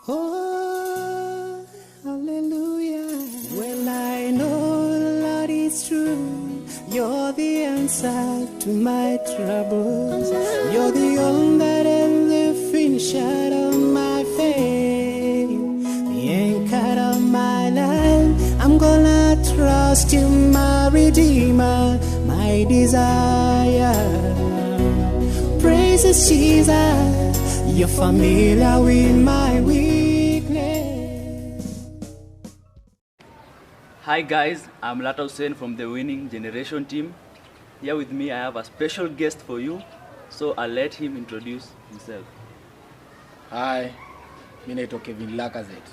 Oh, hallelujah. Well, I know the Lord is true. You're the answer to my troubles. You're the one that ends the finisher of my faith. The anchor of my life. I'm gonna trust you, my Redeemer, my desire. Praises Jesus, you're familiar with my weakness. Hi guys, I'm Lata Hussein from the Winning Generation team. Here with me I have a special guest for you, so I'll let him introduce himself. Hi, mimi naitwa Kevin Lacazette.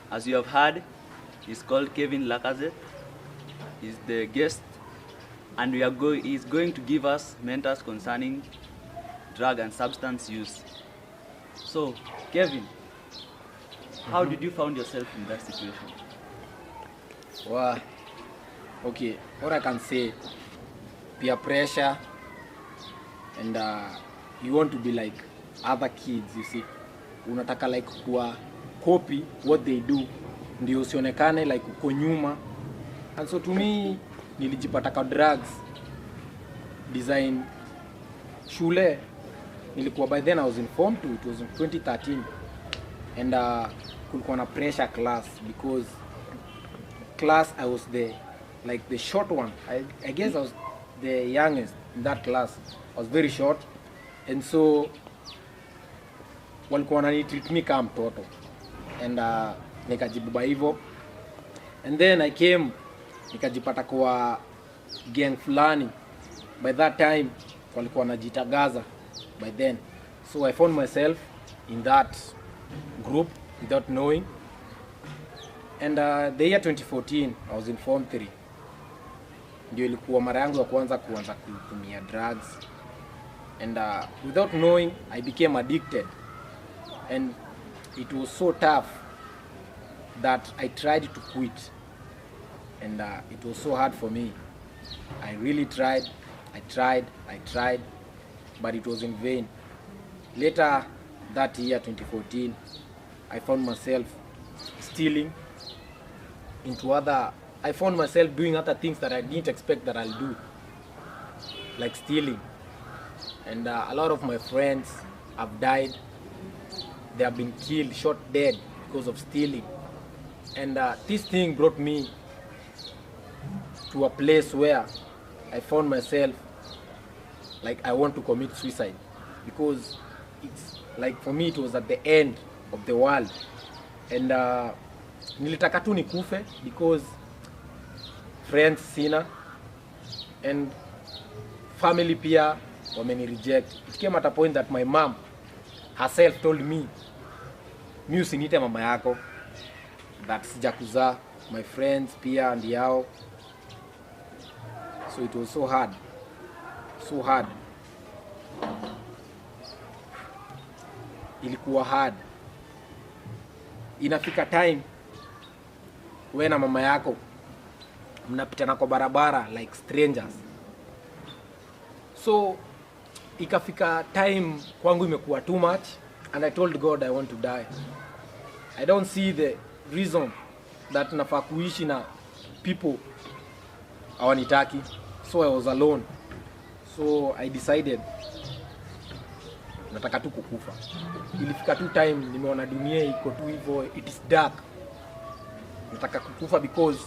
As you have heard, he's called Kevin Lacazette. He's the guest and he's going to give us mentors concerning drug and substance use. So, Kevin, how did you find yourself in that situation? Wow. Okay, what I can say, peer pressure, and you want to be like other kids, you see. Unataka like kuwa copy what they do, ndio usionekane like uko nyuma. And so to me, nilijipata kwa drugs, design, shule, nilikuwa by then I was in form 2, it was in 2013. And kulikuwa na pressure class because class I was the short one. I guess I was the youngest in that class. I was very short, and so walikuwa wananitreat me kama mtoto, and nikajibuba hivyo. And then I came nikajipata kwa gang fulani. By that time walikuwa wanajitagaza by then, so I found myself in that group without knowing. And the year 2014 I was in form 3. Ndio ilikuwa mara yangu ya kuanza kutumia drugs, and without knowing I became addicted, and it was so tough that I tried to quit, and it was so hard for me. I really tried, but it was in vain. Later that year 2014 I found myself stealing I found myself doing other things that I didn't expect that I'll do, like stealing. And a lot of my friends have died. They have been killed, shot dead because of stealing. And this thing brought me to a place where I found myself like I want to commit suicide, because it's like for me it was at the end of the world. And nilitaka tu nikufe because friends sina, and family pia wameni reject. It came at a point that my mom herself told me, "Mi usiniite mama yako, that sijakuzaa." My friends pia and yao. So it was so hard. Ilikuwa hard. Inafika time wewe na mama yako mnapitana kwa barabara like strangers. So ikafika time kwangu imekuwa too much, and I told God I want to die. I don't see the reason that nafaa kuishi na people hawanitaki. So I was alone. So I decided nataka tu kukufa. Ilifika tu time nimeona dunia iko tu hivyo, it is dark. Nataka kukufa because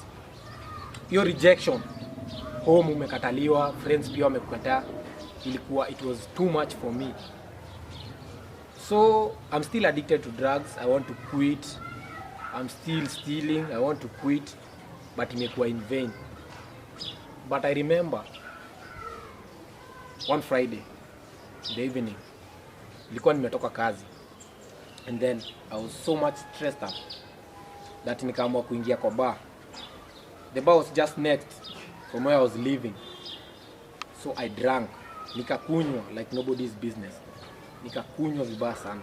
your rejection, home umekataliwa, friends pia wamekukataa, it was too much for me. So I'm still addicted to drugs. I want to quit. I'm still stealing. I want to quit, but imekuwa in vain. But I remember one Friday in the evening, nilikuwa nimetoka kazi, and then I was so much stressed out that nikaamua kuingia kwa bar. The bar was just next from where I was living. So I drank, nikakunywa like nobody's business. Nikakunywa vibaya sana.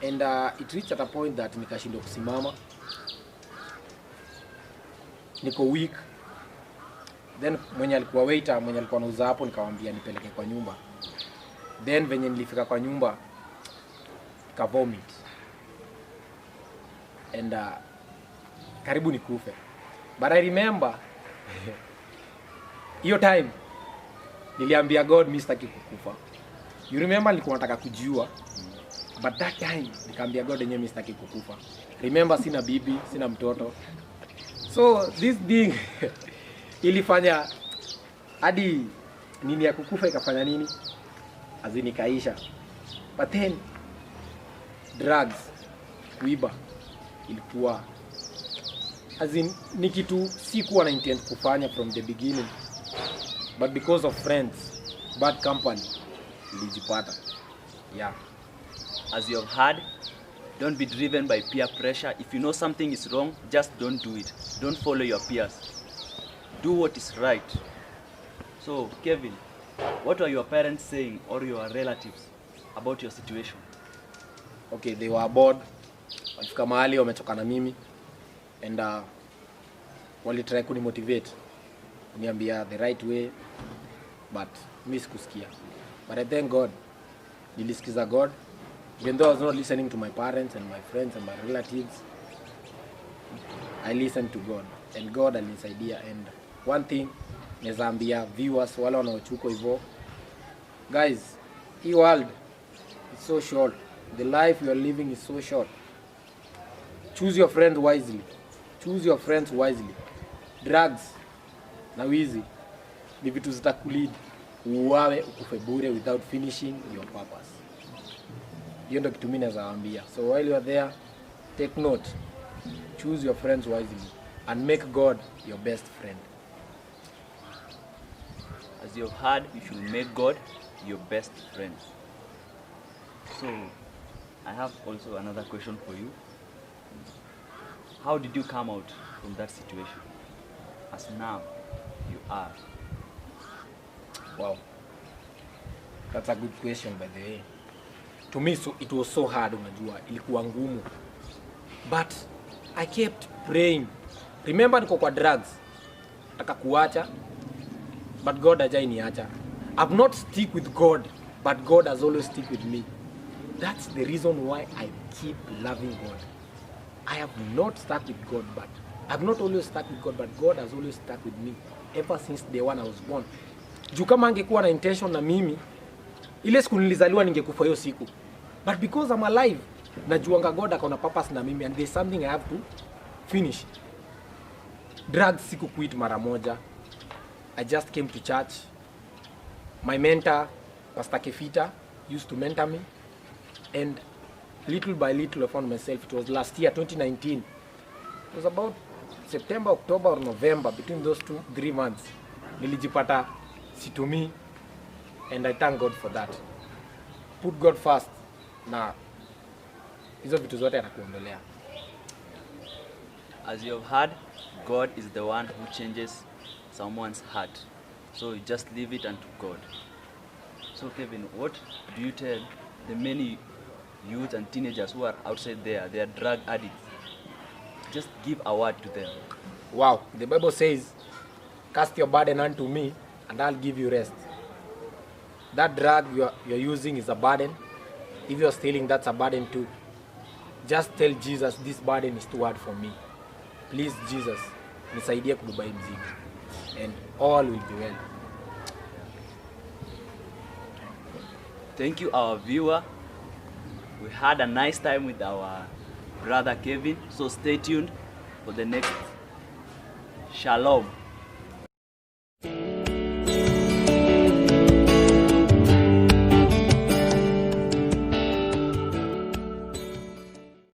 And it reached at a point that nikashindwa kusimama. Niko weak. Then mwenye alikuwa waiter, mwenye alikuwa anauza hapo, nikamwambia nipeleke kwa nyumba. Then venye nilifika kwa nyumba, ka vomit and karibu nikufe. But I remember hiyo time niliambia God mimi sitaki kukufa. You remember nilikuwa nataka kujua, but that time nikaambia God yenyewe mimi sitaki kukufa. Remember sina bibi, sina mtoto. So this thing ilifanya hadi nini ya kukufa ikafanya nini? Azini kaisha. But then drugs, kuiba ilikuwa ni kitu sikuwa na intent kufanya from the beginning, but because of friends, bad company, ilijipata. Yeah. As you have heard, don't be driven by peer pressure. If you know something is wrong, just don't do it. Don't follow your peers. Do what is right. So, Kevin, what are your parents saying or your relatives about your situation? Okay, they were bored. Walifika mahali wamechoka na mimi and walitry kunimotivate, kuniambia the right way, but mimi sikusikia. But I thank God, nilisikiza God, even though I was not listening to my parents and my friends and my relatives. I listened to God and God alinisaidia. And one thing naweza ambia viewers wale wanaochuko hivyo, guys, hii world is so short. The life you are living is so short. Choose your friends wisely. Choose your friends wisely. Drugs na wizi ni vitu zitakulead uwawe ukufe bure without finishing your purpose. Hiyo ndio kitu mimi naweza waambia. So while you are there, take note. Choose your friends wisely and make God your best friend. As you have heard, you should make God your best friend. So, I have also another question for you. How did you come out from that situation? As now, you are. Wow. That's a good question, by the way. To me, it was so hard, unajua. Ilikuwa ngumu. But I kept praying. Remember niko kwa drugs. Nataka kuacha. But God hajainiacha. I've not stick with God, but God has always stick with me. That's the reason why I keep loving God. I have not stuck with God, but I've not always stuck with God, but God has always stuck with me ever since the one I was born. Juu kama angekuwa na intention na mimi, ile siku nilizaliwa ningekufa hiyo siku. But because I'm alive, najuanga God akona purpose na mimi and there's something I have to finish. Drugs siku quit mara moja. I just came to church. My mentor, Pastor Kefita, used to mentor me. And little by little I found myself. It was last year, 2019. It was about September, October or November. Between those 3 months, nilijipata situmi. And I thank God for that. Put God first. Na hizo vitu zote anakuondolea. As you have heard, God is the one who changes someone's heart. So you just leave it unto God. So Kevin, what do you tell the many youth and teenagers who are outside there, they are drug addicts? Just give a word to them. Wow, the Bible says, cast your burden unto me and I'll give you rest. That drug you're using is a burden. If you're stealing, that's a burden too. Just tell Jesus, this burden is too hard for me. Please Jesus, nisaidie kubeba hii mzigo. And all will be well. Thank you, our viewer. We had a nice time with our brother Kevin. So stay tuned for the next. Shalom.